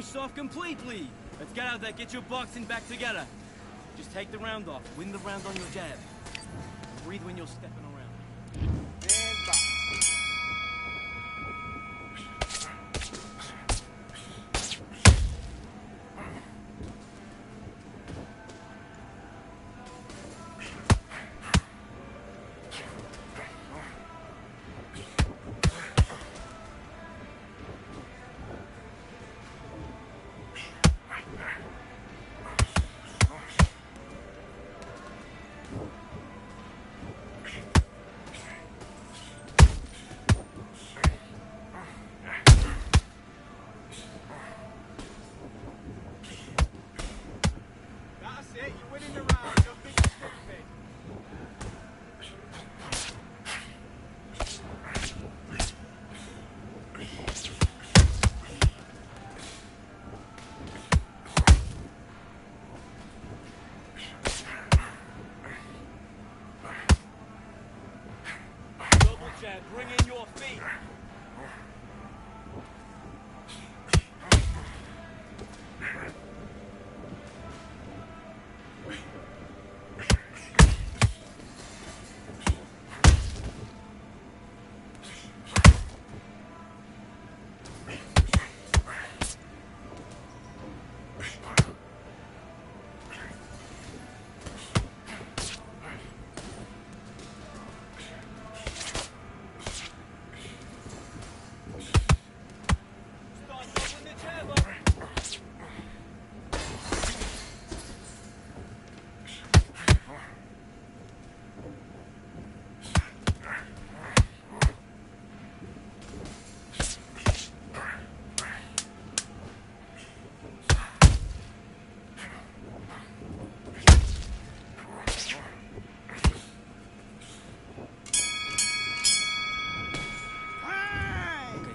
switched off completely. Let's get out there, get your boxing back together. Just take the round off. Win the round on your jab. Breathe when you're stepping around. And box. You're winning the round. Your big stick face. Double jab, bring in your feet.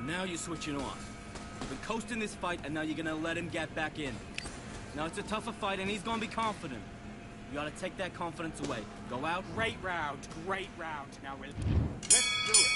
Now you're switching off. You've been coasting this fight, and now you're gonna let him get back in. Now it's a tougher fight, and he's gonna be confident. You gotta take that confidence away. Go out. Great round. Great round. Now let's do it.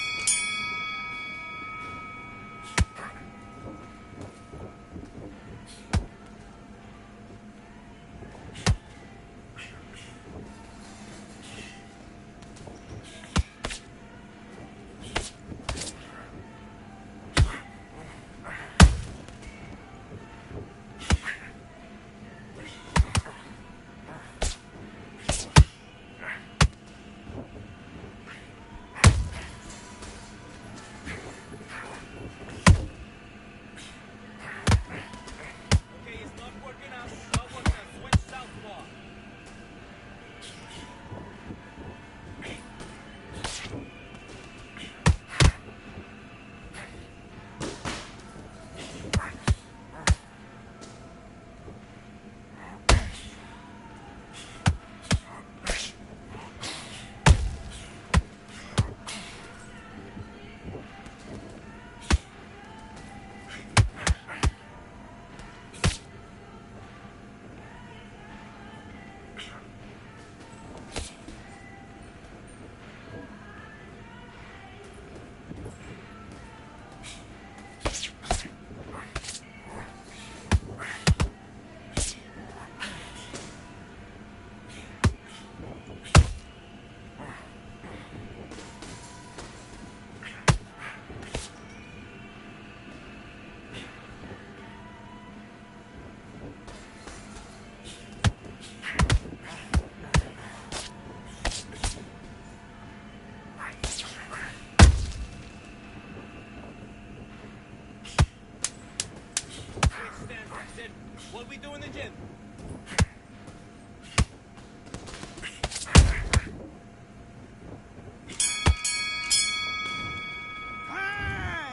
What we do in the gym?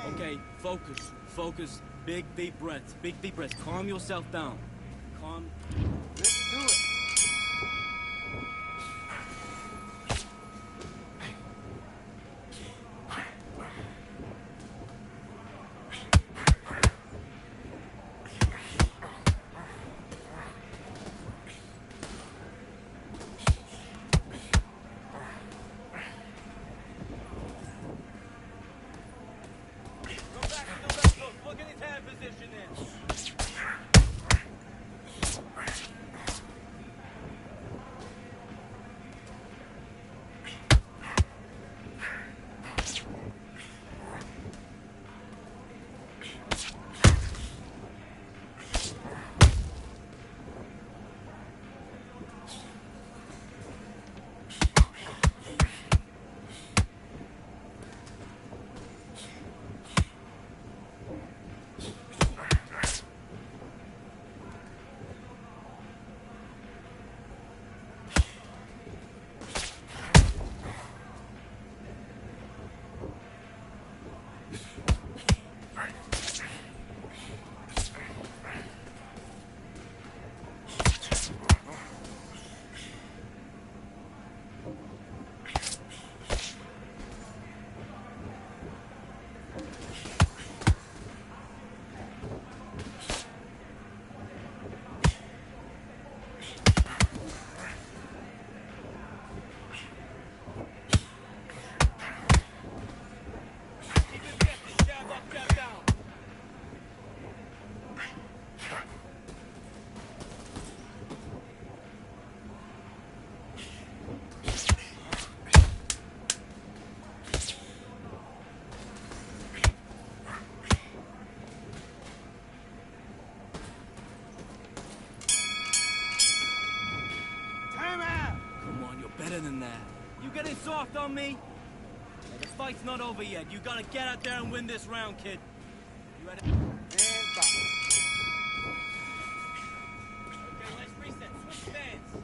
Okay, focus, focus. Big deep breaths, big deep breaths. Calm yourself down. Calm. Let's do it. Look at his hand position there. left on me? Hey, the fight's not over yet. You gotta get out there and win this round, kid. You ready? And box. Okay, let's reset. Switch stands.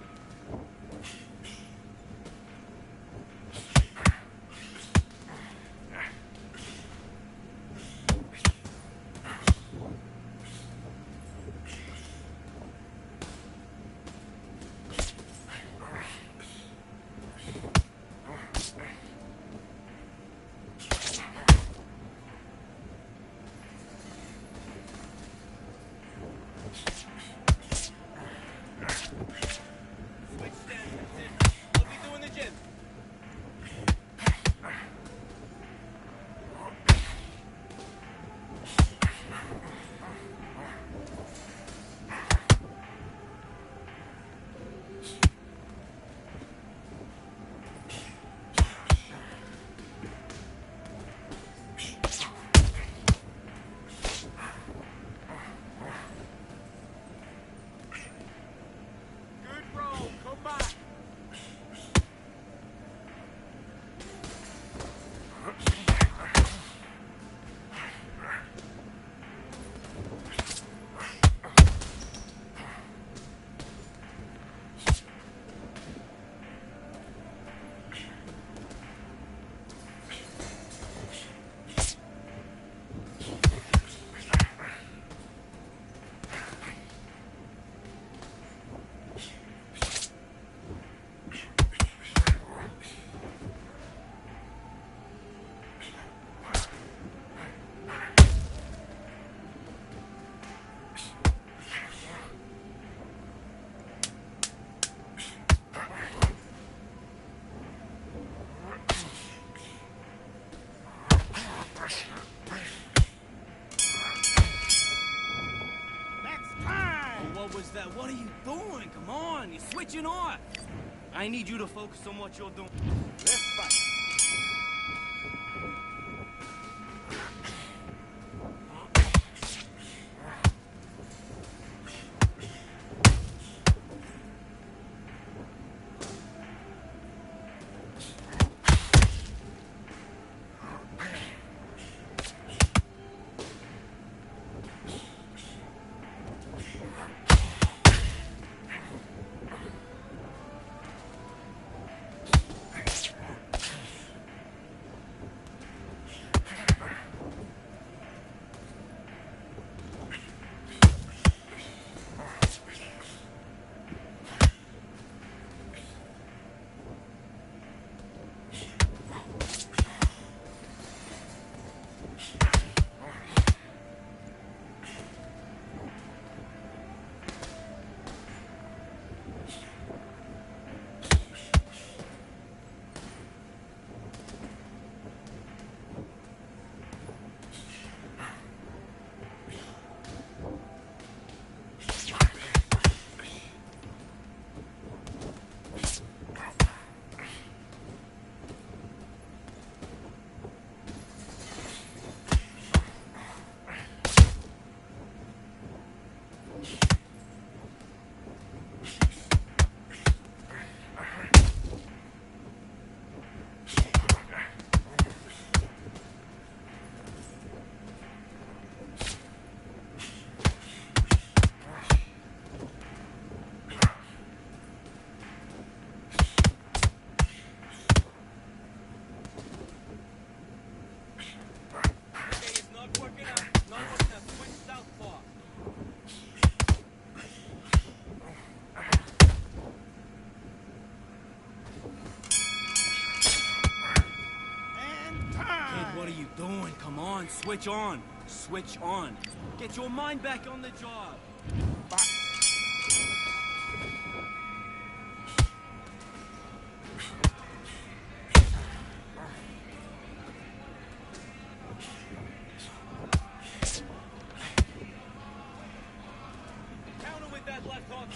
What was that? What are you doing? Come on, you're switching off. I need you to focus on what you're doing. Let's fight. doing? Come on, switch on. Switch on. Get your mind back on the job. Box. Counter with that left hook.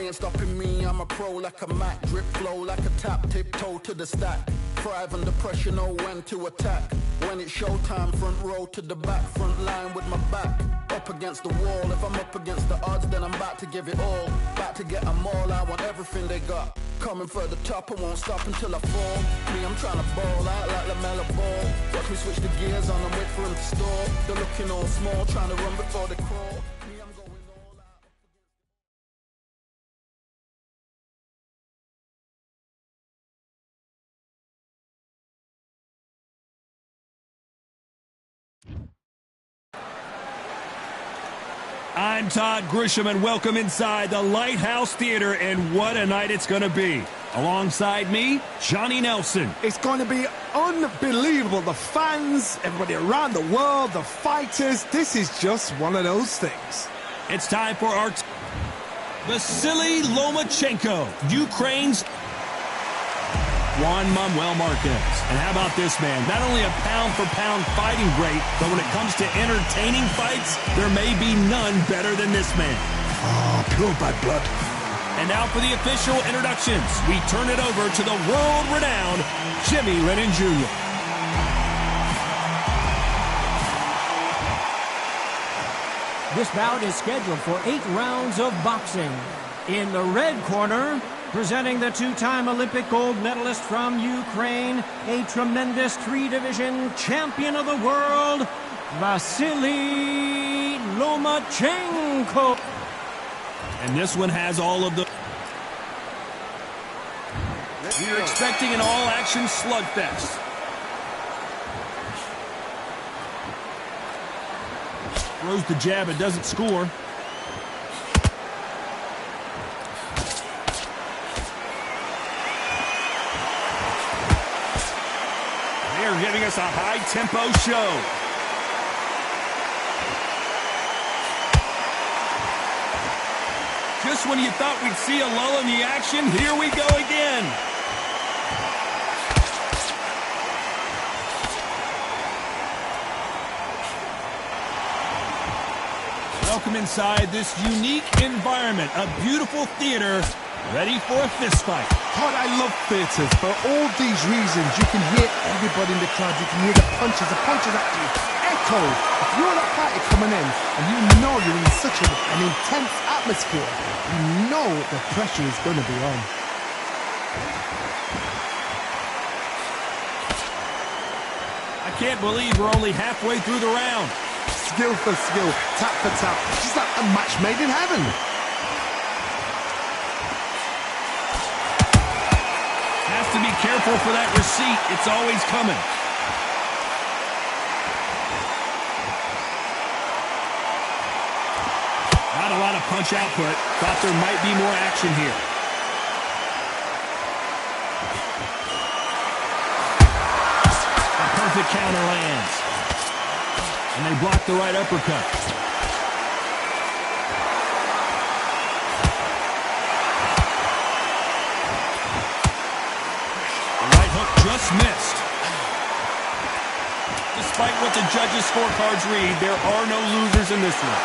ain't stopping me, I'm a pro like a Mac. Drip flow like a tap, tiptoe to the stack. Thrive under pressure, know when to attack. When it's showtime, front row to the back. Front line with my back up against the wall. If I'm up against the odds, then I'm about to give it all. About to get them all, I want everything they got. Coming for the top, I won't stop until I fall. Me, I'm trying to ball out like LaMelo Ball. Watch me switch the gears on and wait for him to stall. They're looking all small, trying to run before they crawl. Me, I'm going all out. I'm Todd Grisham, and welcome inside the Lighthouse Theater, and what a night it's going to be. Alongside me, Johnny Nelson. It's going to be unbelievable. The fans, everybody around the world, the fighters. This is just one of those things. It's time for our Vasily Lomachenko, Ukraine's Juan Manuel Marquez. And how about this man? Not only a pound-for-pound fighting great, but when it comes to entertaining fights, there may be none better than this man. Oh, pure bad blood. And now for the official introductions, we turn it over to the world-renowned Jimmy Lennon Jr. This bout is scheduled for 8 rounds of boxing. In the red corner, presenting the two-time Olympic gold medalist from Ukraine, a tremendous 3-division champion of the world, Vasily Lomachenko. And this one has all of the... We're expecting an all-action slugfest. Throws the jab, it doesn't score. They're giving us a high-tempo show. Just when you thought we'd see a lull in the action, here we go again. Welcome inside this unique environment, a beautiful theater, ready for a fist fight. God, I love theatres. For all these reasons, you can hear everybody in the crowd. You can hear the punches actually echo. If you're that fighter coming in and you know you're in such an intense atmosphere, you know the pressure is going to be on. I can't believe we're only halfway through the round. Skill for skill, tap for tap. Just like a match made in heaven. Has to be careful for that receipt. It's always coming. Not a lot of punch output. Thought there might be more action here. A perfect counter lands. And they block the right uppercut. The right hook just missed. Despite what the judges' scorecards read, there are no losers in this one.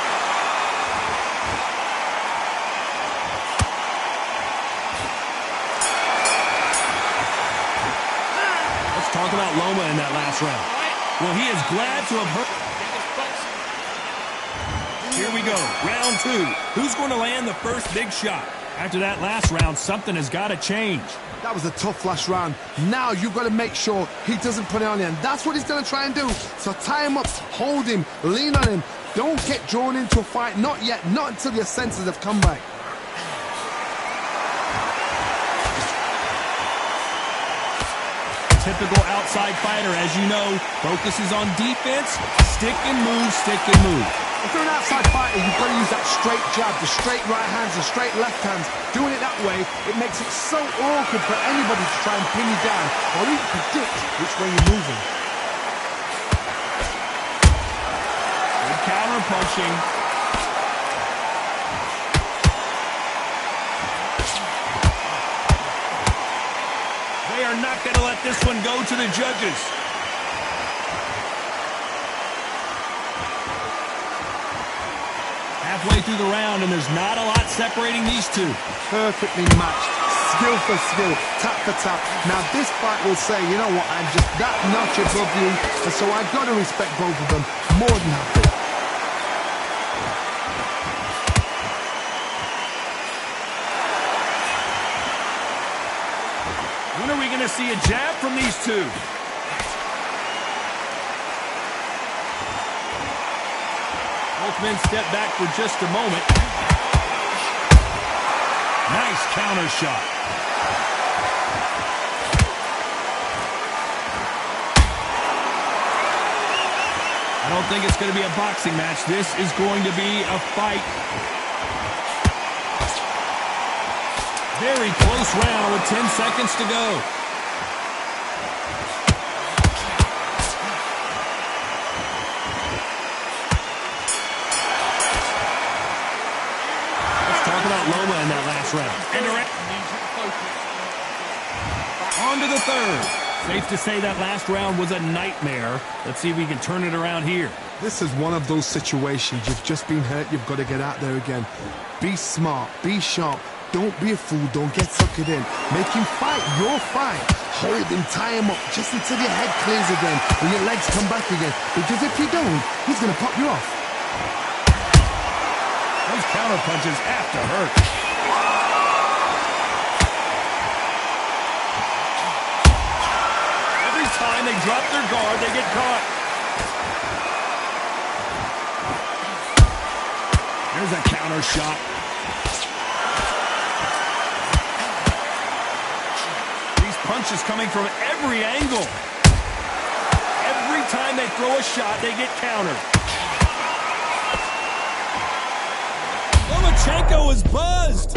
Let's talk about Loma in that last round. Well, he is glad to have hurt. Here we go, round 2. Who's going to land the first big shot? After that last round, something has got to change. That was a tough last round. Now you've got to make sure he doesn't put it on you, and that's what he's going to try and do. So tie him up, hold him, lean on him. Don't get drawn into a fight. Not yet, not until your senses have come back. Typical outside fighter, as you know, focuses on defense, stick and move, stick and move. If you're an outside fighter, you've got to use that straight jab, the straight right hands, the straight left hands. Doing it that way, it makes it so awkward for anybody to try and pin you down or even predict which way you're moving. Good counter punching. They are not going to let this one go to the judges. halfway through the round, and there's not a lot separating these two. Perfectly matched. Skill for skill, tap for tap. Now this fight will say, you know what, I'm just that notch above you, and so I've got to respect both of them more than happy. When are we going to see a jab from these two? Both men step back for just a moment. Nice counter shot. I don't think it's going to be a boxing match. This is going to be a fight. Very close round with 10 seconds to go. Let's talk about Loma in that last round. On to the third. Safe to say that last round was a nightmare. Let's see if we can turn it around here. This is one of those situations. You've just been hurt. You've got to get out there again. Be smart. Be sharp. Don't be a fool. Don't get suckered in. Make him fight your fight. Hold him, tie him up just until your head clears again and your legs come back again. Because if you don't, he's going to pop you off. Those counter punches have to hurt. Every time they drop their guard, they get caught. There's a counter shot. Punches coming from every angle. Every time they throw a shot, they get countered. Lomachenko is buzzed.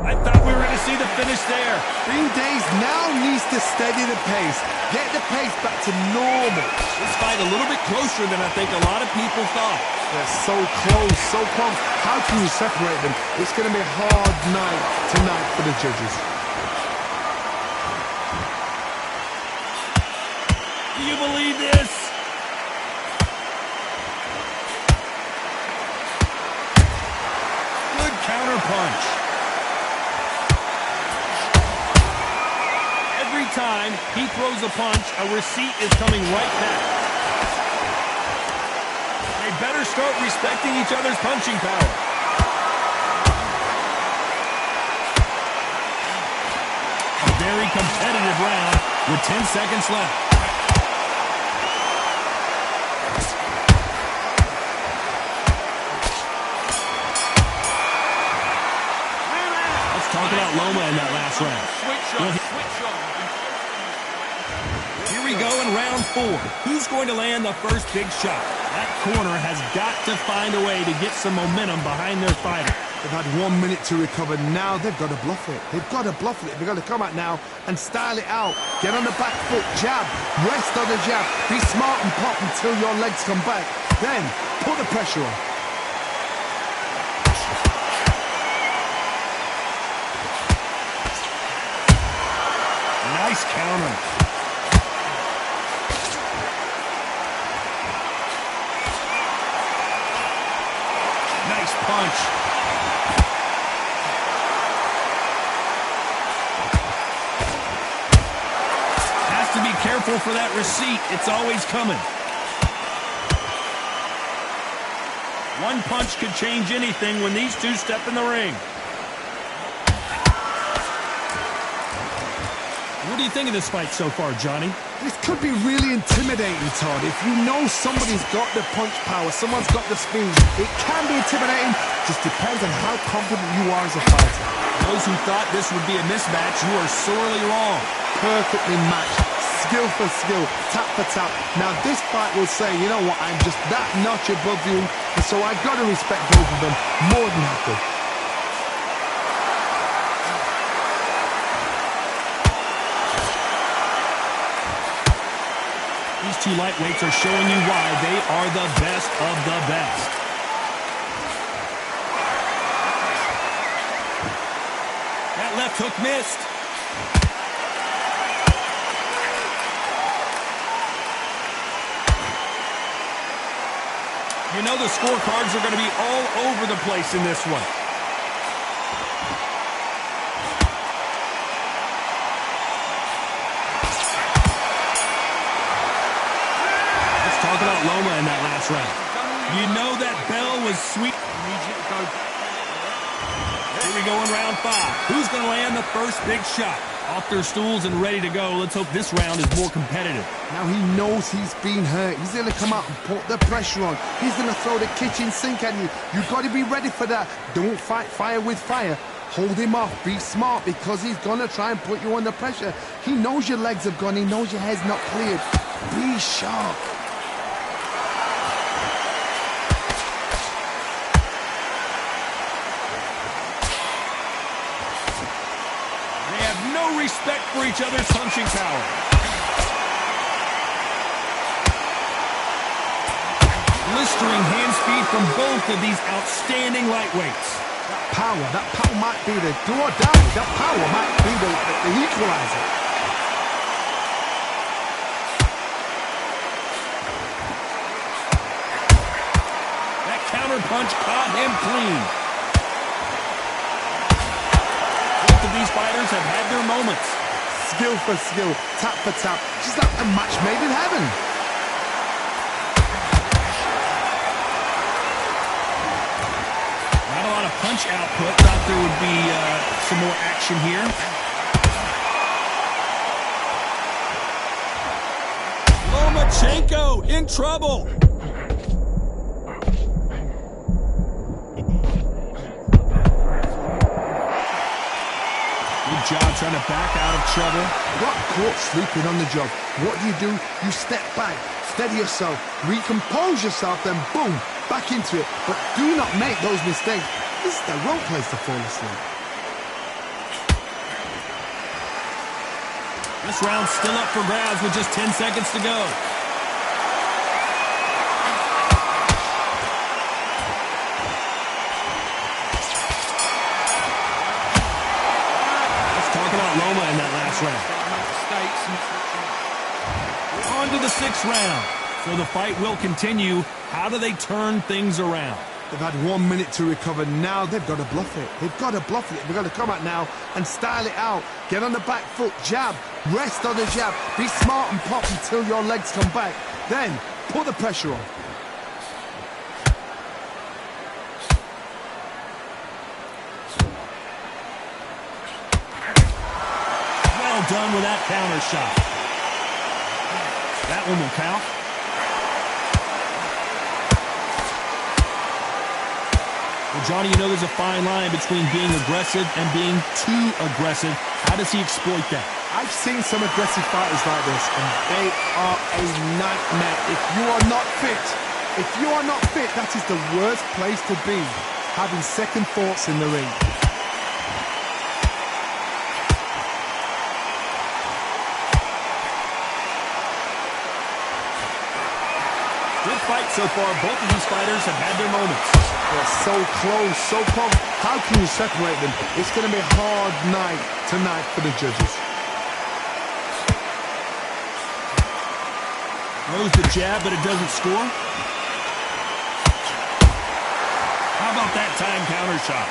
I thought we were going to see the finish there. Green Days now needs to steady the pace. Get the pace back to normal. This fight a little bit closer than I think a lot of people thought. They're so close, so close. How can you separate them? It's going to be a hard night tonight for the judges. Do you believe this? Good counter punch. Every time he throws a punch, a receipt is coming right back. They better start respecting each other's punching power. A very competitive round with 10 seconds left. Let's talk about Loma in that last round. Here we go in round 4. Who's going to land the first big shot? That corner has got to find a way to get some momentum behind their fighter. They've had 1 minute to recover. Now they've got to bluff it. They've got to bluff it. They've got to come out now and style it out. Get on the back foot, jab, rest on the jab. Be smart and pop until your legs come back. Then put the pressure on. Nice counter. Nice punch. Has to be careful for that receipt. It's always coming. One punch could change anything when these two step in the ring. What do you think of this fight so far, Johnny? This could be really intimidating, Todd. If you know somebody's got the punch power, someone's got the speed, it can be intimidating. Just depends on how confident you are as a fighter. Those who thought this would be a mismatch, you are sorely wrong. Perfectly matched. Skill for skill, tap for tap. Now this fight will say, you know what, I'm just that notch above you, and so I've got to respect both of them more than happy. These two lightweights are showing you why they are the best of the best. That left hook missed. You know the scorecards are going to be all over the place in this one. Let's talk about Loma in that last round. You know that bell was sweet. Here we go in round 5. Who's going to land the first big shot? Off their stools and ready to go. Let's hope this round is more competitive. Now he knows he's been hurt. He's going to come out and put the pressure on. He's going to throw the kitchen sink at you. You've got to be ready for that. Don't fight fire with fire. Hold him off. Be smart because he's going to try and put you under pressure. He knows your legs have gone. He knows your head's not cleared. Be sharp. Respect for each other's punching power. Blistering hand speed from both of these outstanding lightweights. That power might be the do or die. That power might be the equalizer. That counter punch caught him clean. These fighters have had their moments. Skill for skill, tap for tap, just like a match made in heaven. Not a lot of punch output. Thought there would be some more action here. Lomachenko in trouble. Job trying to back out of trouble. Got caught sleeping on the job. What do? You step back, steady yourself, recompose yourself, then boom, back into it. But do not make those mistakes. This is the wrong place to fall asleep. This round's still up for grabs with just 10 seconds to go. Loma in that last round. We're on to the 6th round. So the fight will continue. How do they turn things around? They've had 1 minute to recover. Now they've got to bluff it. They've got to bluff it. They've got to come out now and style it out. Get on the back foot, jab, rest on the jab. Be smart and pop until your legs come back. Then put the pressure on. Done with that counter shot. That one will count. Well, Johnny, you know there's a fine line between being aggressive and being too aggressive. How does he exploit that? I've seen some aggressive fighters like this, and they are a nightmare. If you are not fit, that is the worst place to be, having second thoughts in the ring. Good fight so far. Both of these fighters have had their moments. They're so close, so close. How can you separate them? It's going to be a hard night tonight for the judges. Throws the jab, but it doesn't score. How about that time counter shot?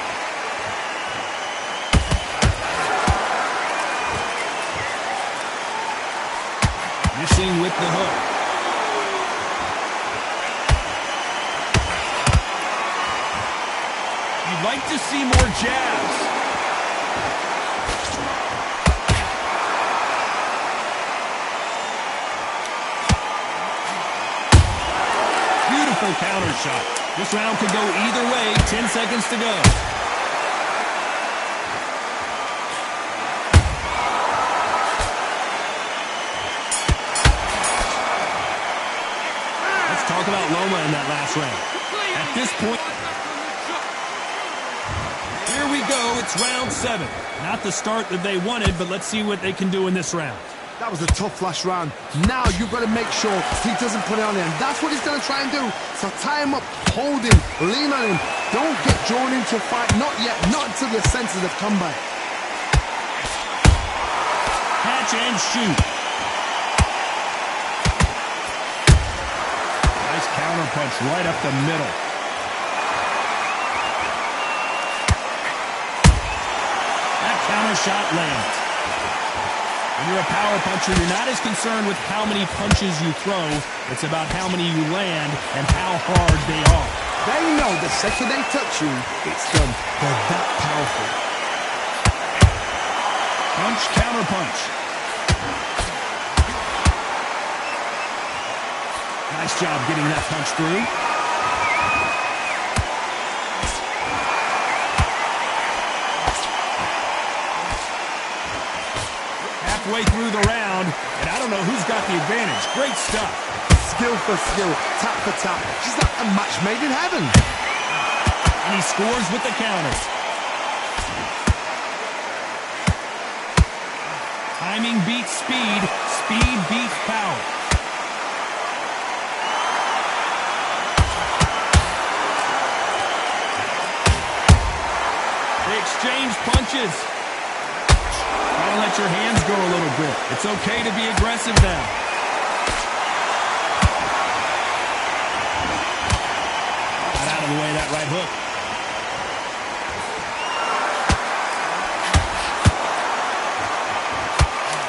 Missing with the hook. You'd like to see more jabs. Beautiful counter shot. This round could go either way. 10 seconds to go. Let's talk about Loma in that last round. At this point, here we go. It's round 7. Not the start that they wanted, but let's see what they can do in this round. That was a tough last round. Now you've got to make sure he doesn't put it on him. That's what he's going to try and do. So tie him up, hold him, lean on him. Don't get drawn into a fight. Not yet. Not until your senses have come back. Catch and shoot. Nice counter counterpunch right up the middle. That counter shot lands. When you're a power puncher, you're not as concerned with how many punches you throw. It's about how many you land and how hard they are. They know the second they touch you, it's done. They're that powerful. Punch, counter punch. Nice job getting that punch through. Halfway through the round, and I don't know who's got the advantage. Great stuff. Skill for skill, tap for tap. She's like a match made in heaven. And he scores with the counters. Timing beats speed. Speed beats power. They exchange punches. Gotta let your hands go a little bit. It's okay to be aggressive now. Get out of the way of that right hook.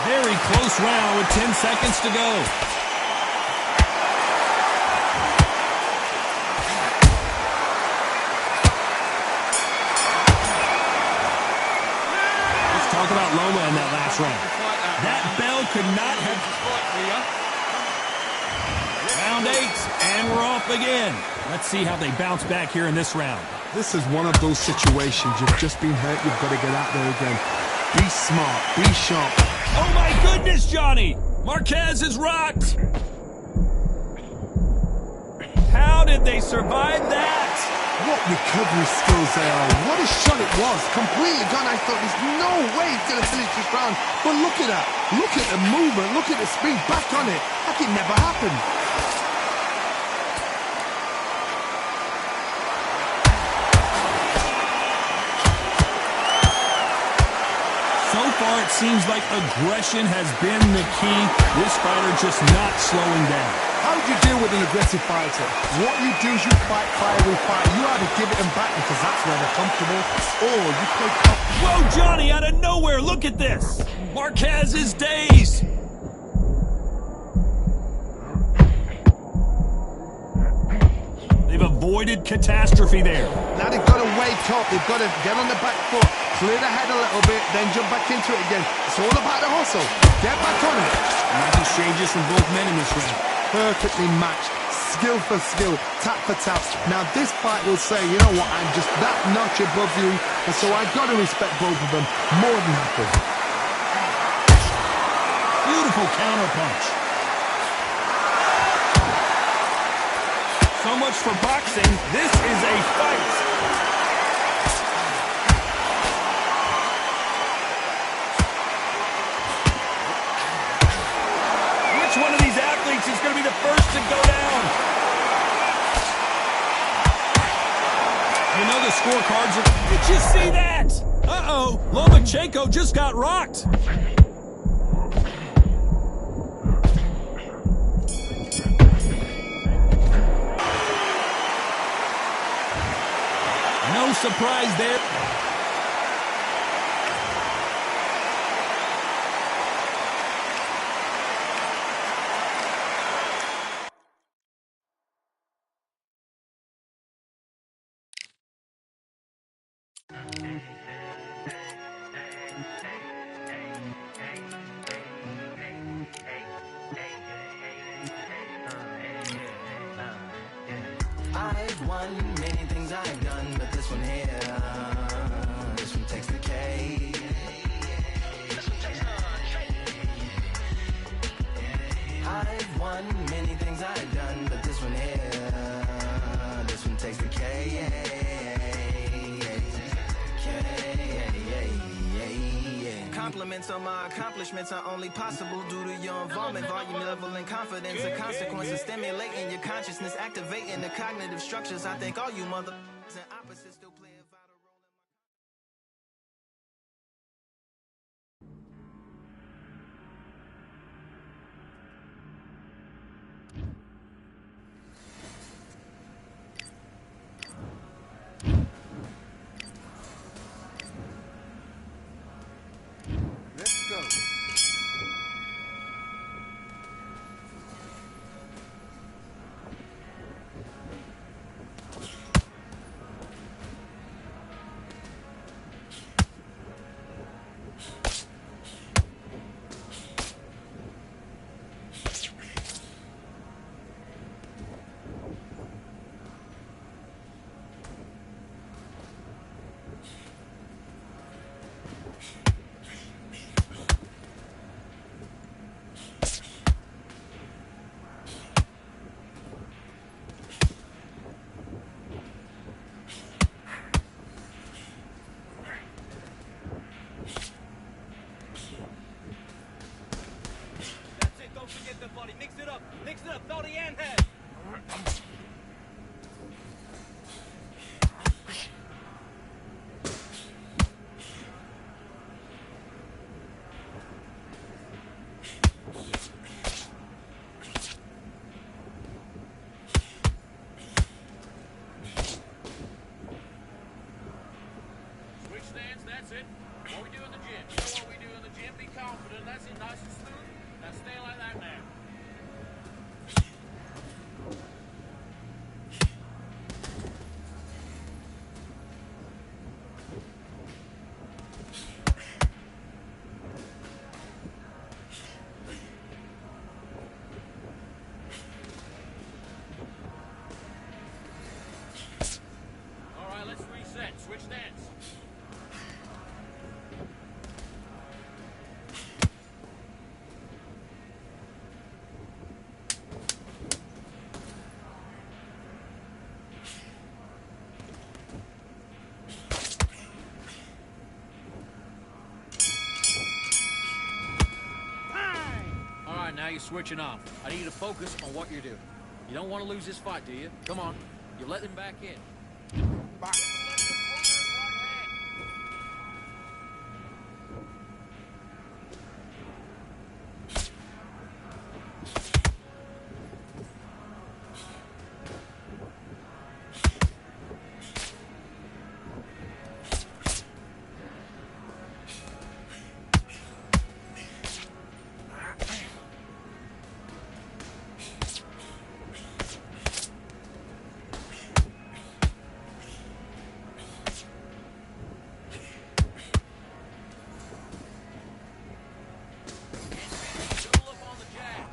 Very close round with 10 seconds to go. Talk about Loma in that last round. That bell could not have... Round 8, and we're off again. Let's see how they bounce back here in this round. This is one of those situations. You've just been hurt. You've got to get out there again. Be smart. Be sharp. Oh, my goodness, Johnny! Marquez is rocked! How did they survive that? What recovery skills they are. What a shot it was. Completely gone. I thought there's no way he's going to finish this round. But look at that. Look at the movement. Look at the speed. Back on it. Like it never happened. So far, it seems like aggression has been the key. This fighter just not slowing down. How do you deal with an aggressive fighter? What you do is you fight fire with fire. You either give it them back because that's where they're comfortable, or you play... Whoa, Johnny, out of nowhere, look at this! Marquez is dazed! They've avoided catastrophe there. Now they've got to wake up. They've got to get on the back foot, clear the head a little bit, then jump back into it again. It's all about the hustle. Get back on it. Nice exchanges from both men in this round. Perfectly matched, skill for skill, tap for tap. Now this fight will say, you know what, I'm just that notch above you, and so I've got to respect both of them more than happy. Beautiful counter punch. So much for boxing. This is a fight. Which one of these athletes is going to be the first to go down? You know the scorecards are... Did you see that? Uh-oh. Lomachenko just got rocked. No surprise there. I've won many things I've done, but this one here, this one takes the cake. I've won many things I've done, but this one here, this one takes the cake. Compliments on my accomplishments are only possible due to your involvement, volume, level, and confidence. The consequences stimulating your consciousness, activating the cognitive structures. I think all you mother and opposites still play a vital role in my... get the body. Mix it up. Mix it up. Body and head. Switch stance, that's it. What we do in the gym. You know what we do in the gym? Be confident. That's it, nice and smooth. Now stay like that now. All right, let's reset. Switch stance. All right, now you're switching off. I need you to focus on what you're doing. You don't want to lose this fight, do you? Come on. You let him back in. Back. Double up on the jab.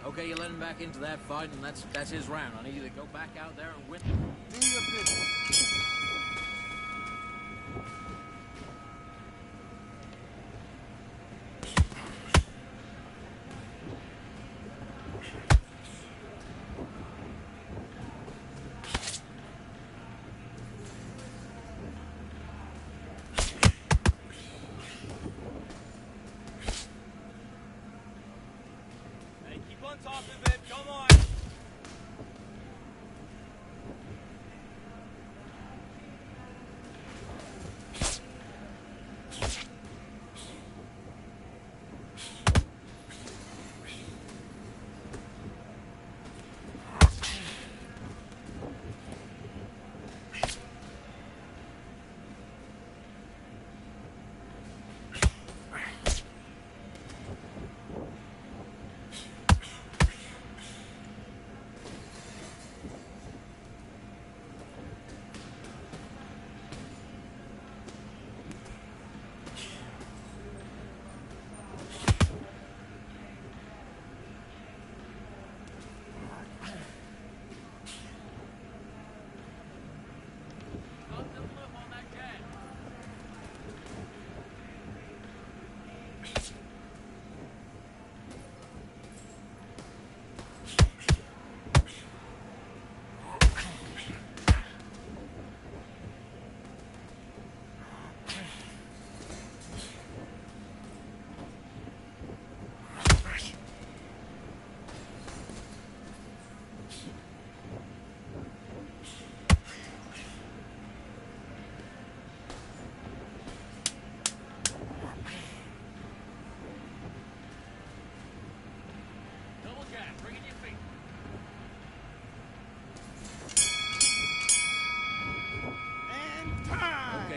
Okay, you let him back into that fight, and that's his round. I need you to go back out there and win. Do your business. Hey, keep on top of it. Come on.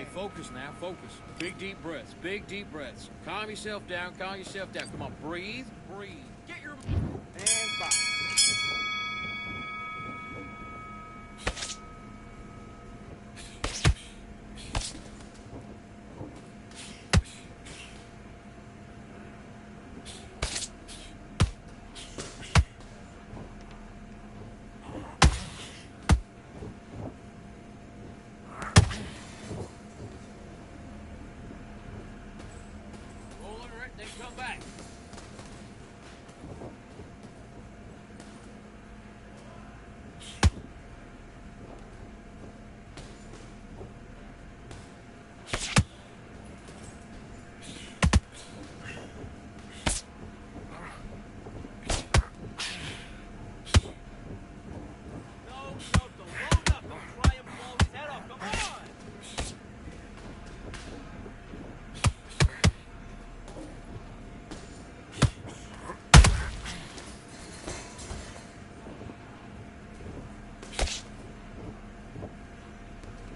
focus now, focus. Big deep breaths, big deep breaths. Calm yourself down, calm yourself down. Come on, breathe, breathe. Get your... And box. Roll under it, then come back. No, don't load up. Don't try and blow his head off. Come on!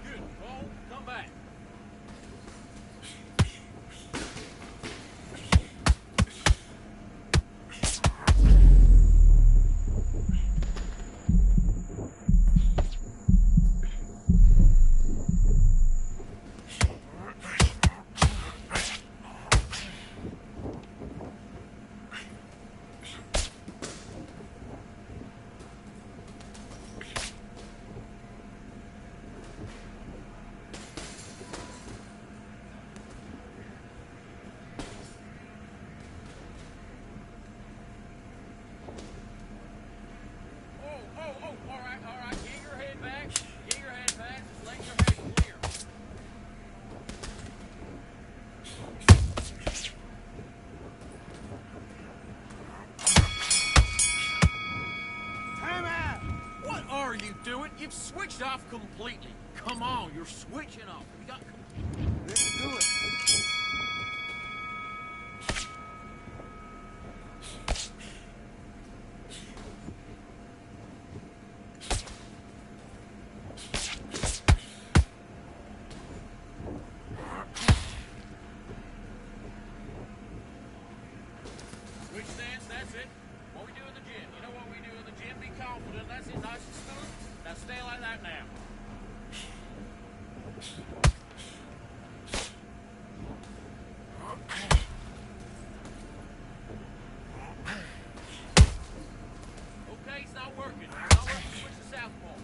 Good. Roll, come back. All right. Get your head back. Get your head back. Just let your head clear. Time out. What are you doing? You've switched off completely. Come on, you're switching off. You got... Let's do it. Switch stance, that's it. What we do in the gym. You know what we do in the gym? Be confident. That's it, nice and smooth. Now stay like that now. Okay, it's not working. It's not working. Switch to southpaw.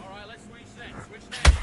All right, let's switch stance. Switch stance.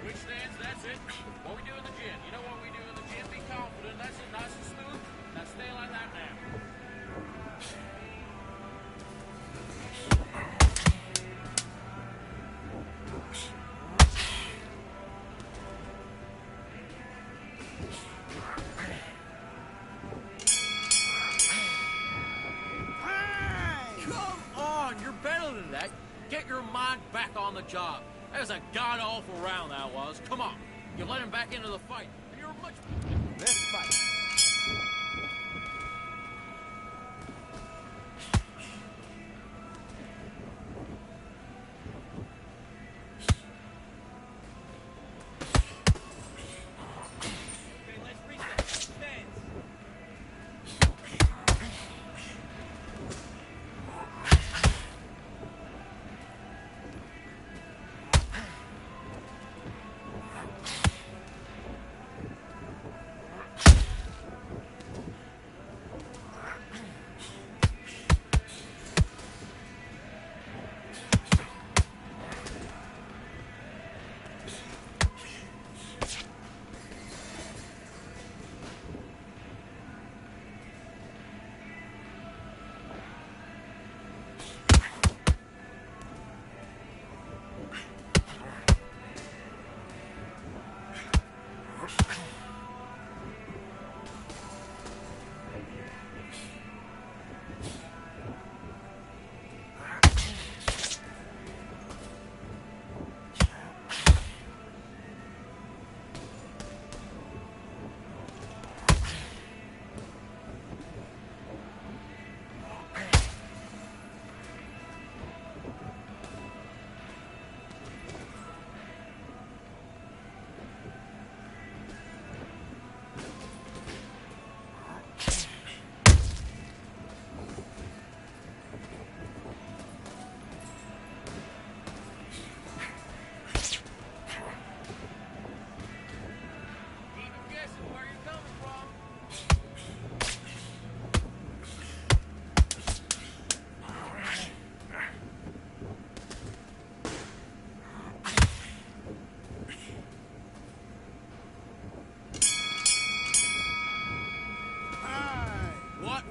Switch stance, that's it. What we do in the gym. You know what we do in the gym? Be confident. That's it, nice and smooth. Now stay like that now. Come on, you're better than that. Get your mind back on the job. That was a god-awful round, that was. Come on. You let him back into the fight. And you're much... Let's fight. Okay, let's reset. Stance.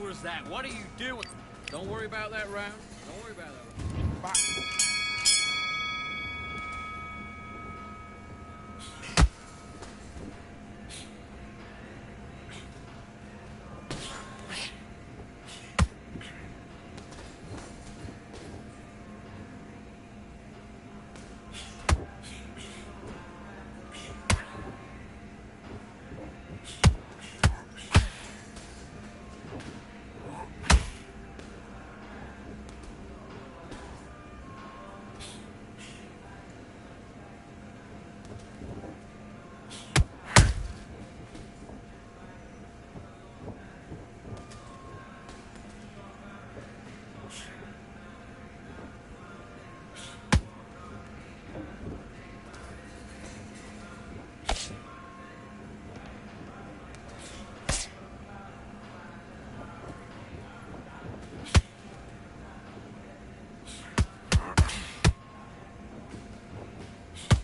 was that? What are you doing? Don't worry about that round. Don't worry about that round. Box.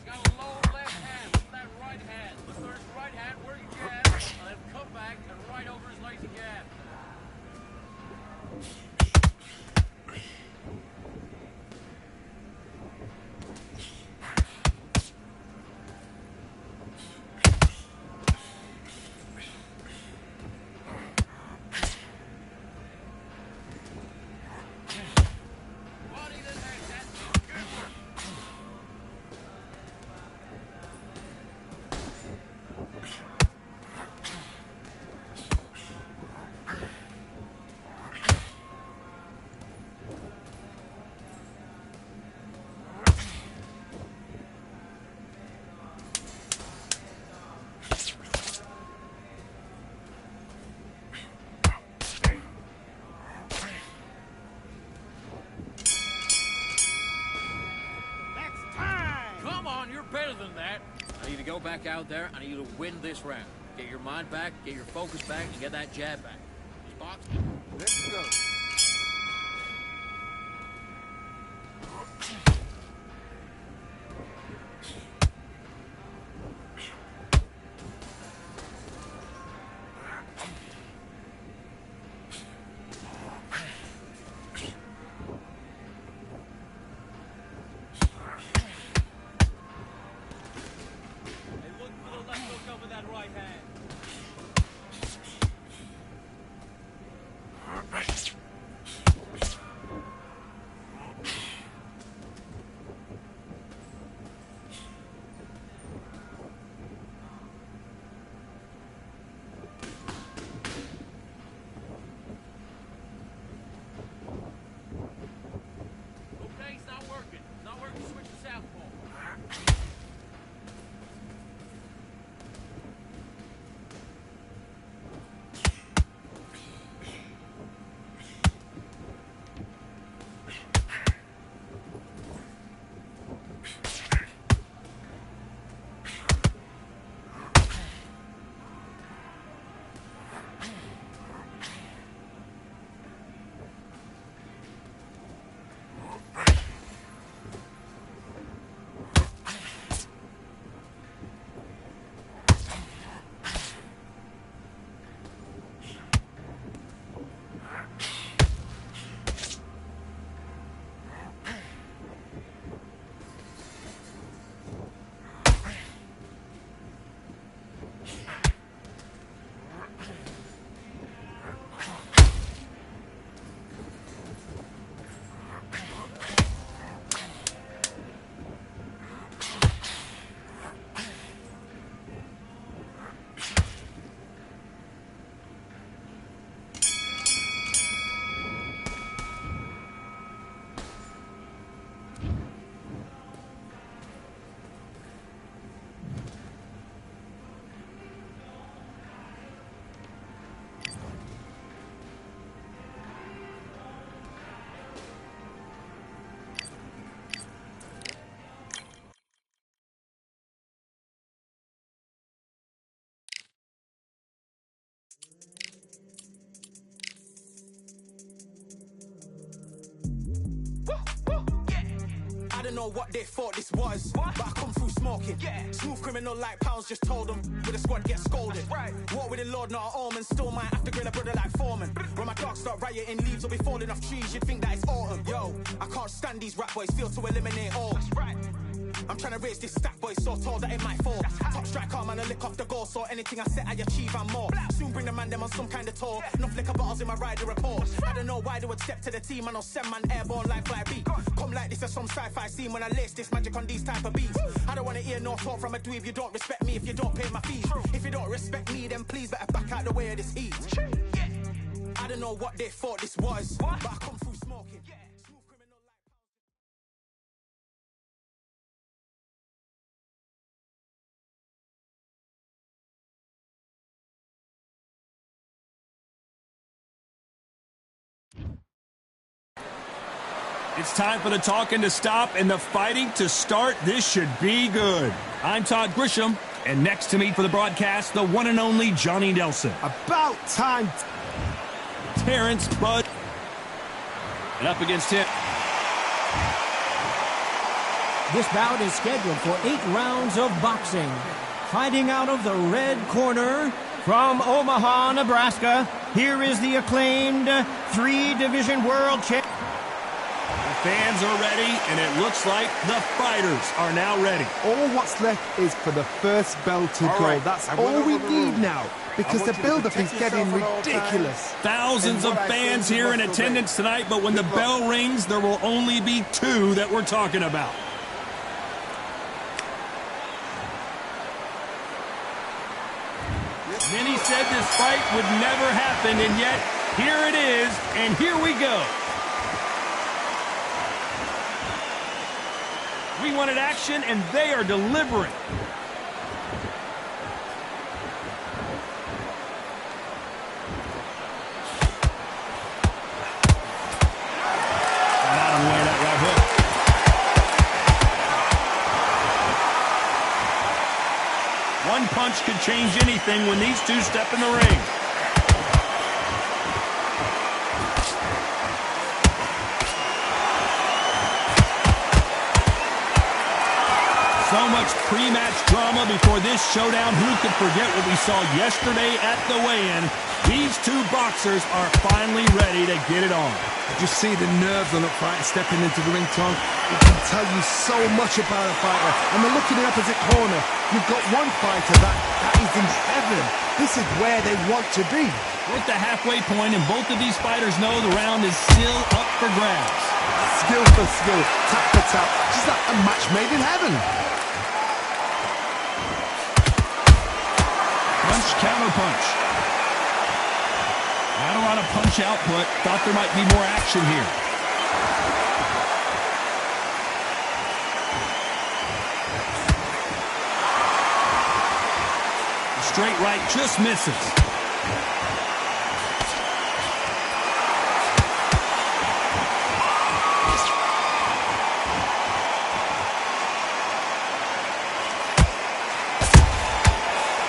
Got a low left hand. With that right hand. Let's start his right hand where you jab. And then come back and right over his lazy jab. Body the neck. That's good work. Next time. Come on, you're better than that. I need to go back out there. I need you to win this round. Get your mind back, get your focus back, and get that jab back. Just box. Let's go. Hey, look for the left hook over that right hand. don't know what they thought this was, but I come through smoking. Smooth criminal like pounds, just told them with a squad get scolded. Walk with the Lord, not an omen. Still might have to grill a brother like Foreman. When my dogs start rioting, leaves will be falling off trees. You'd think that it's autumn. Yo, I can't stand these rap boys, feel to eliminate all. I'm trying to raise this stack, boy, so tall that it might fall. Top striker, man, I lick off the goal, so anything I set, I achieve and more. Soon bring the man them on some kind of tour. Enough liquor bottles in my rider report. I don't know why they would step to the team, and I'll send man airborne like fly beat. Come like this as some sci-fi scene when I lace this magic on these type of beats. I don't want to hear no talk from a dweeb. You don't respect me if you don't pay my fees. If you don't respect me, then please better back out the way of this heat. I don't know what they thought this was, but I come through smoking. It's time for the talking to stop and the fighting to start. This should be good. I'm Todd Grisham, and next to me for the broadcast, the one and only Johnny Nelson. About time. Terrence Bud. And up against him. This bout is scheduled for 8 rounds of boxing. Fighting out of the red corner from Omaha, Nebraska, here is the acclaimed 3-division world champion. Fans are ready, and it looks like the fighters are now ready. All what's left is for the first bell to go. Right. That's all we need now, because the build-up is getting ridiculous. Thousands of fans here in attendance tonight, but when the bell rings, there will only be 2 that we're talking about. Many said this fight would never happen, and yet here it is, and here we go. We wanted action, and they are delivering. Got out of the way of that right hook. One punch could change anything when these two step in the ring. So much pre-match drama before this showdown. Who could forget what we saw yesterday at the weigh-in? These two boxers are finally ready to get it on. Did you see the nerves on that fighter stepping into the ring, Tom? It can tell you so much about a fighter. And then look at the opposite corner. You've got one fighter that is in heaven. This is where they want to be. We're at the halfway point, and both of these fighters know the round is still up for grabs. Skill for skill, tap for tap. Just like a match made in heaven. Punch, counter punch. Not a lot of punch output. Thought there might be more action here. Straight right just misses.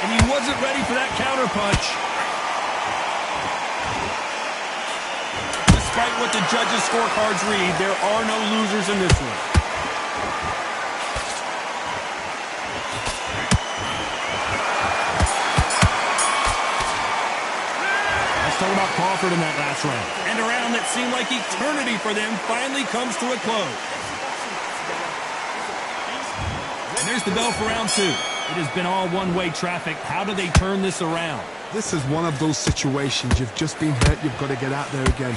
And he wasn't ready for that counter punch. Despite what the judges' scorecards read, there are no losers in this one. Let's talk about Crawford in that last round. And a round that seemed like eternity for them finally comes to a close. And there's the bell for round 2. It has been all one-way traffic. How do they turn this around? This is one of those situations. You've just been hurt. You've got to get out there again.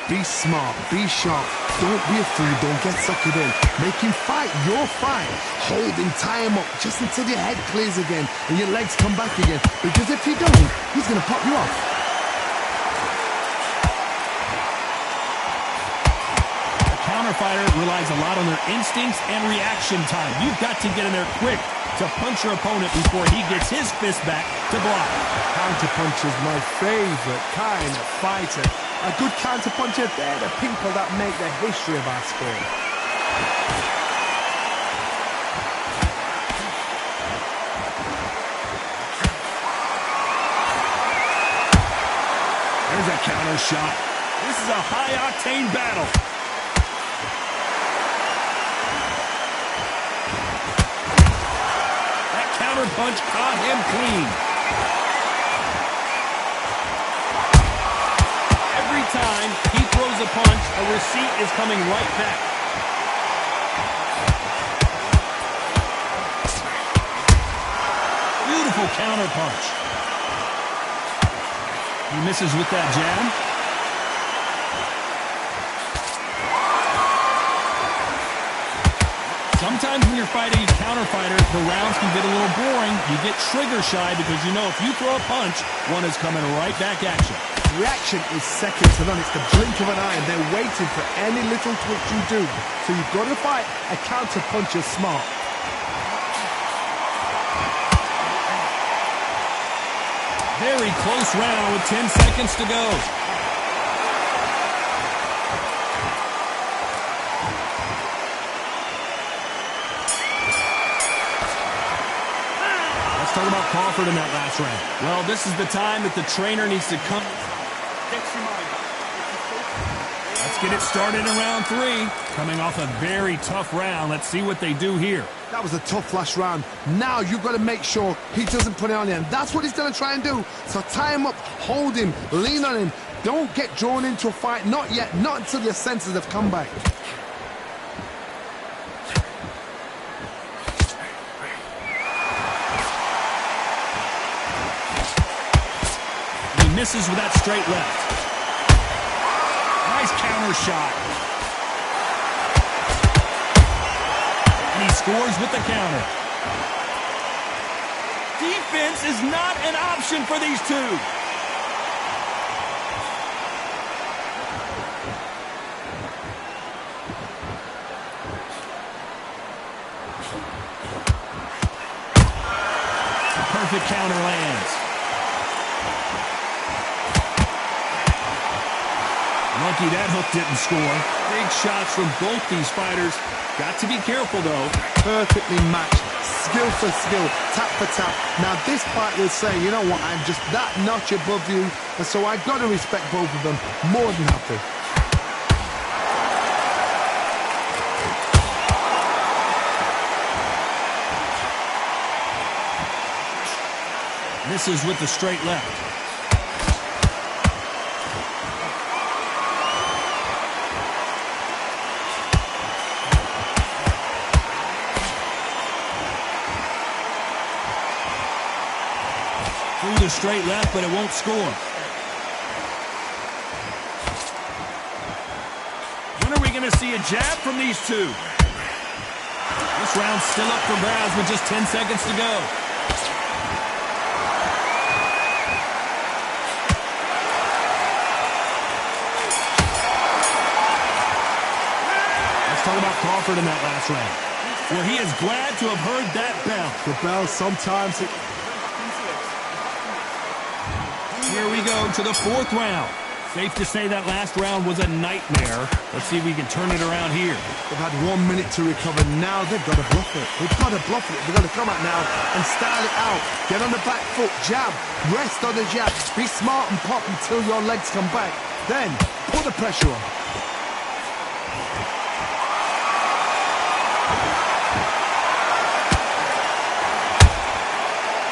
Be smart. Be sharp. Don't be a fool. Don't get suckered in. Make him fight your fight. Hold him. Tie him up just until your head clears again and your legs come back again. Because if you don't, he's going to pop you off. Fighter relies a lot on their instincts and reaction time. You've got to get in there quick to punch your opponent before he gets his fist back to block. Counter-punch is my favorite kind of fighter. A good counter-puncher, they're the people that make the history of our sport. There's a counter shot. This is a high-octane battle. counter punch caught him clean. Every time he throws a punch, a receipt is coming right back. Beautiful counter punch. He misses with that jab. Sometimes when you're fighting a counter fighter, the rounds can get a little boring. You get trigger shy because you know if you throw a punch, one is coming right back at you. Reaction is second to none. It's the blink of an eye, and they're waiting for any little twitch you do. So you've got to fight a counter puncher smart. Very close round with 10 seconds to go. Let's talk about Crawford in that last round. Well, this is the time that the trainer needs to come. Let's get it started in round 3. Coming off a very tough round. Let's see what they do here. That was a tough last round. Now you've got to make sure he doesn't put it on you, and that's what he's going to try and do. So tie him up, hold him, lean on him. Don't get drawn into a fight. Not yet. Not until your senses have come back. He misses with that straight left. Nice counter shot. And he scores with the counter. Defense is not an option for these two. Perfect counter lands. Lucky that hook didn't score. Big shots from both these fighters. Got to be careful, though. Perfectly matched. Skill for skill. Tap for tap. Now, this fight will say, you know what, I'm just that notch above you. And so I've got to respect both of them. More than happy. Misses with the straight left. Through the straight left, but it won't score. When are we going to see a jab from these two? This round's still up for grabs with just 10 seconds to go. Talk about Crawford in that last round. Well, he is glad to have heard that bell. The bell sometimes... Here we go to the 4th round. Safe to say that last round was a nightmare. Let's see if we can turn it around here. They've had 1 minute to recover. Now they've got to bluff it. They've got to bluff it. They've got to come out now and style it out. Get on the back foot, jab, rest on the jab. Be smart and pop until your legs come back. Then put the pressure on.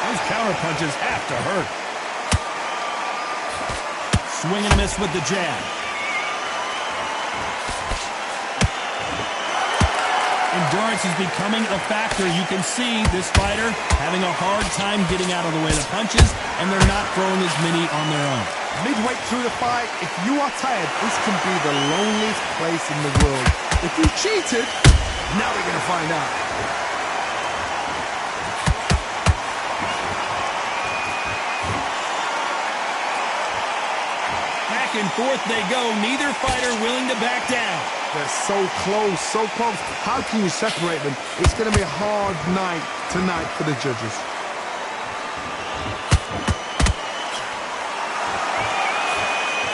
Those counter punches have to hurt. Swing and a miss with the jab. Endurance is becoming a factor. You can see this fighter having a hard time getting out of the way of the punches, and they're not throwing as many on their own. Midway through the fight, if you are tired, this can be the loneliest place in the world. If you cheated, now we're going to find out. Back and forth they go. Neither fighter willing to back down. They're so close, so close. How can you separate them? It's going to be a hard night tonight for the judges.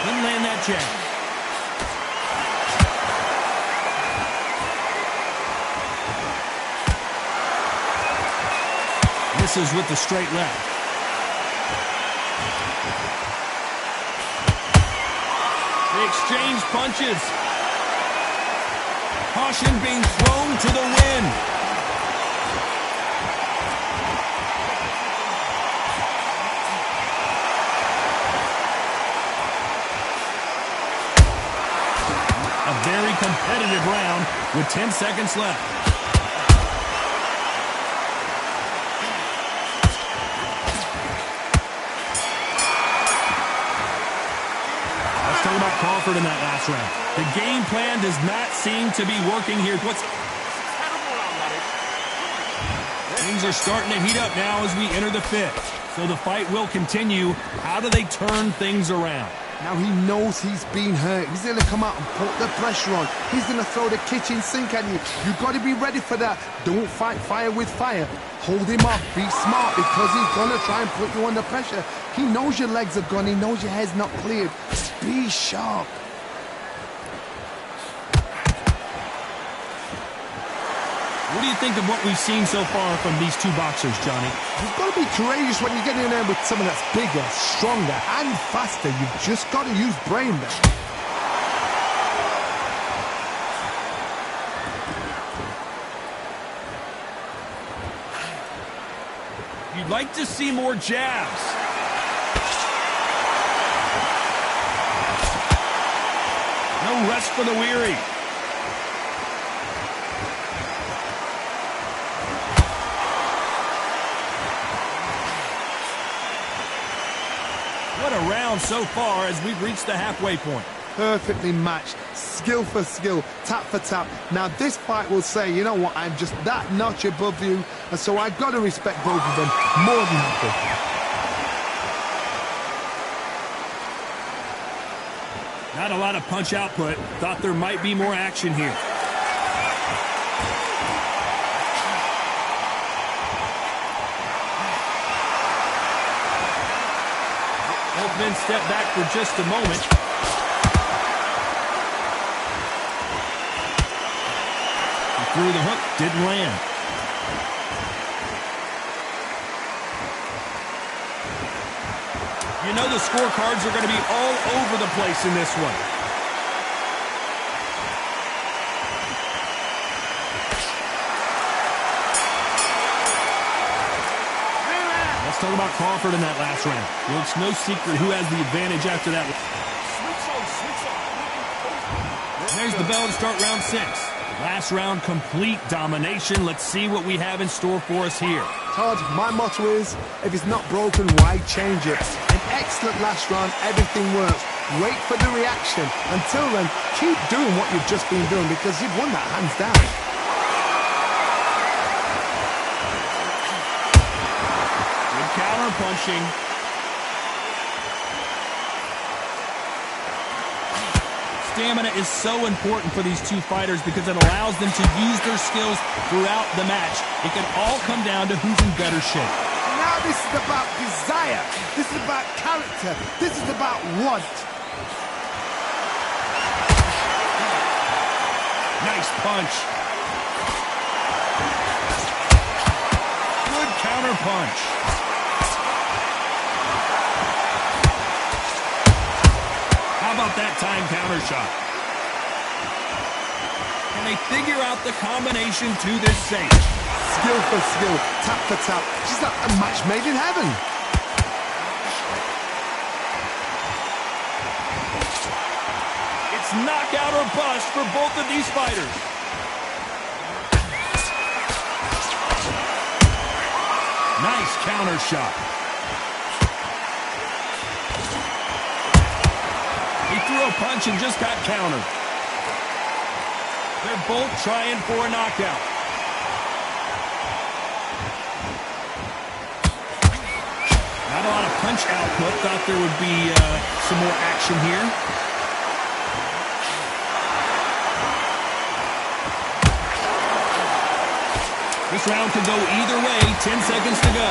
Didn't land that jab. Misses with the straight left. They exchange punches. Caution being thrown to the wind. very competitive round with 10 seconds left. Let's talk about Crawford in that last round. The game plan does not seem to be working here. Things are starting to heat up now as we enter the fifth. So the fight will continue. How do they turn things around? Now he knows he's been hurt. He's going to come out and put the pressure on. He's going to throw the kitchen sink at you. You've got to be ready for that. Don't fight fire with fire. Hold him off. Be smart because he's going to try and put you under pressure. He knows your legs are gone. He knows your head's not cleared. Be sharp. What do you think of what we've seen so far from these two boxers, Johnny? You've got to be courageous when you get in there with someone that's bigger, stronger, and faster. You've just got to use brain there. You'd like to see more jabs. No rest for the weary. What a round so far as we've reached the halfway point. Perfectly matched, skill for skill, tap for tap. Now this fight will say, you know what, I'm just that notch above you, and so I've got to respect both of them more than happy. Not a lot of punch output. Thought there might be more action here. Both men step back for just a moment. He threw the hook, didn't land. You know the scorecards are going to be all over the place in this one. Let's talk about Crawford in that last round. Well, it's no secret who has the advantage after that. There's the bell to start round 6. Last round, complete domination. Let's see what we have in store for us here. Todd, my motto is, if it's not broken, why change it? An excellent last round, everything works. Wait for the reaction. Until then, keep doing what you've just been doing because you've won that hands down. Good counter punching. Stamina is so important for these two fighters because it allows them to use their skills throughout the match. It can all come down to who's in better shape. Now this is about desire. This is about character. This is about want. Nice punch. Good counter punch. How about that time counter shot? Can they figure out the combination to this safe? Skill for skill, tap for tap. Just like a match made in heaven. It's knockout or bust for both of these fighters. Nice counter shot. He threw a punch and just got countered. They're both trying for a knockout. Not a lot of punch output. Thought there would be some more action here. This round could go either way. 10 seconds to go.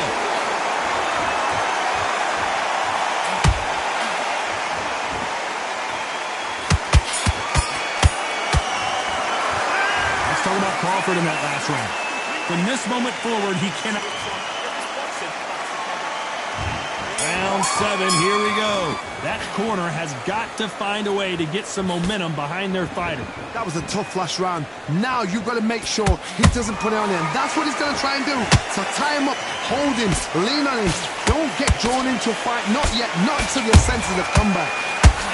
Talk about Crawford in that last round. From this moment forward, he cannot... Round 7, here we go. That corner has got to find a way to get some momentum behind their fighter. That was a tough last round. Now you've got to make sure he doesn't put it on him. That's what he's going to try and do. So tie him up, hold him, lean on him. Don't get drawn into a fight. Not yet. Not until your senses have come back.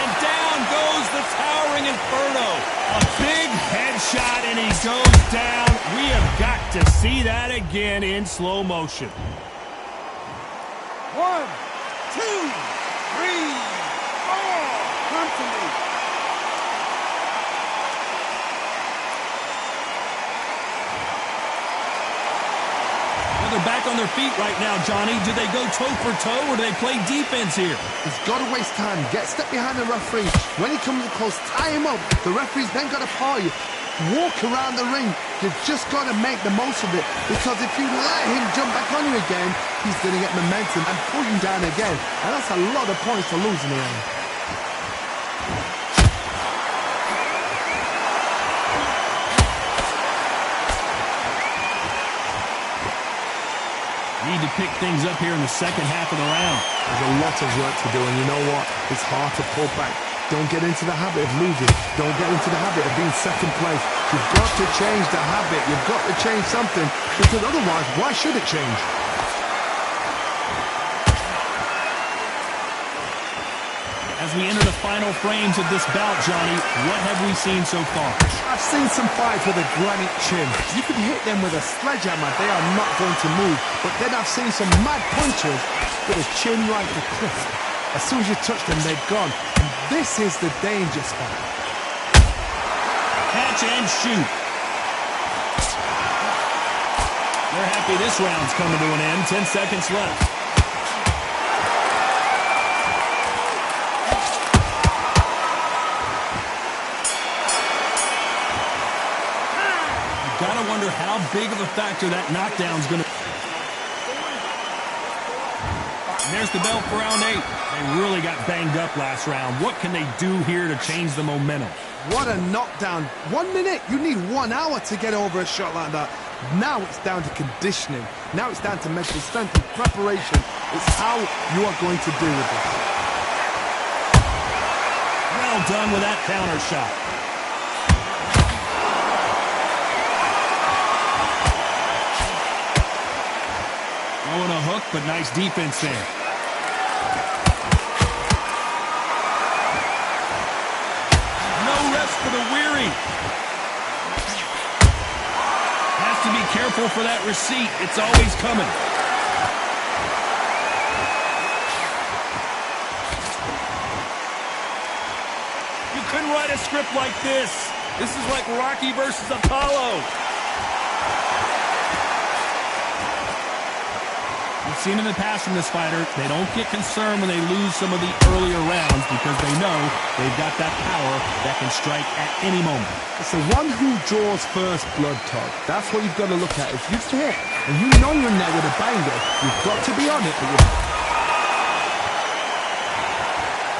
And down goes the towering towering inferno. A big headshot, and he goes down. We have got to see that again in slow motion. 1, 2, 3, 4. Come to me. They're back on their feet right now, Johnny. Do they go toe-for-toe, or do they play defense here? He's got to waste time. Get a step behind the referee. When he comes close, tie him up. The referee's then got to paw you. Walk around the ring. You've just got to make the most of it. Because if you let him jump back on you again, he's going to get momentum and pull you down again. And that's a lot of points to lose in the end. Need to pick things up here in the second half of the round. There's a lot of work to do, and you know what? It's hard to pull back. Don't get into the habit of losing. Don't get into the habit of being second place. You've got to change the habit. You've got to change something, because otherwise, why should it change? As we enter the final frames of this bout, Johnny, what have we seen so far? I've seen some fights with a granite chin. You can hit them with a sledgehammer. They are not going to move. But then I've seen some mad punches with a chin like the crisp. As soon as you touch them, they're gone. And this is the danger spot. Catch and shoot. They're happy this round's coming to an end. 10 seconds left. Gotta wonder how big of a factor that knockdown's gonna. And there's the bell for round 8. They really got banged up last round. What can they do here to change the momentum? What a knockdown. 1 minute. You need 1 hour to get over a shot like that. Now it's down to conditioning. Now it's down to mental strength and preparation. It's how you are going to deal with this. Well done with that counter shot. Throwing a hook, but nice defense there. No rest for the weary. Has to be careful for that receipt. It's always coming. You couldn't write a script like this. This is like Rocky versus Apollo. We've seen in the past from this fighter, they don't get concerned when they lose some of the earlier rounds because they know they've got that power that can strike at any moment. It's the one who draws first blood, Todd. That's what you've got to look at. If you hit and you know you're in there with a banger, you've got to be on it.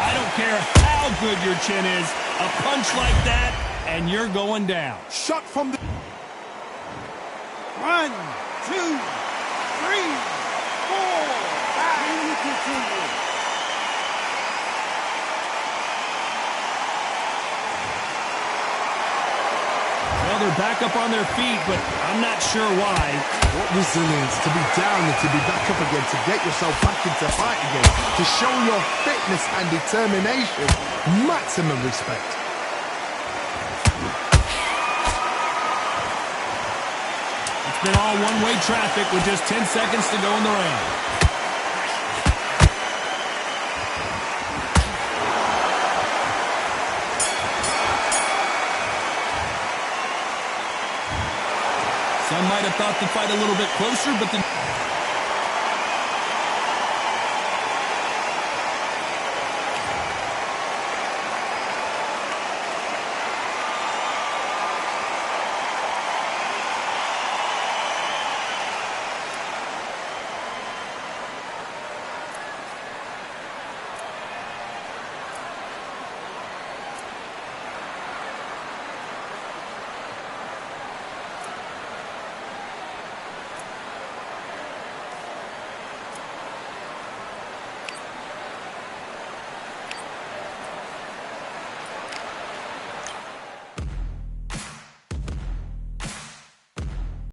I don't care how good your chin is, a punch like that, and you're going down. Shot from the... 1, 2, 3. Well, they're back up on their feet, but I'm not sure why. What resilience to be down and to be back up again, to get yourself back into fight again, to show your fitness and determination. Maximum respect. It's been all one-way traffic with just 10 seconds to go in the round. Some might have thought the fight a little bit closer, but the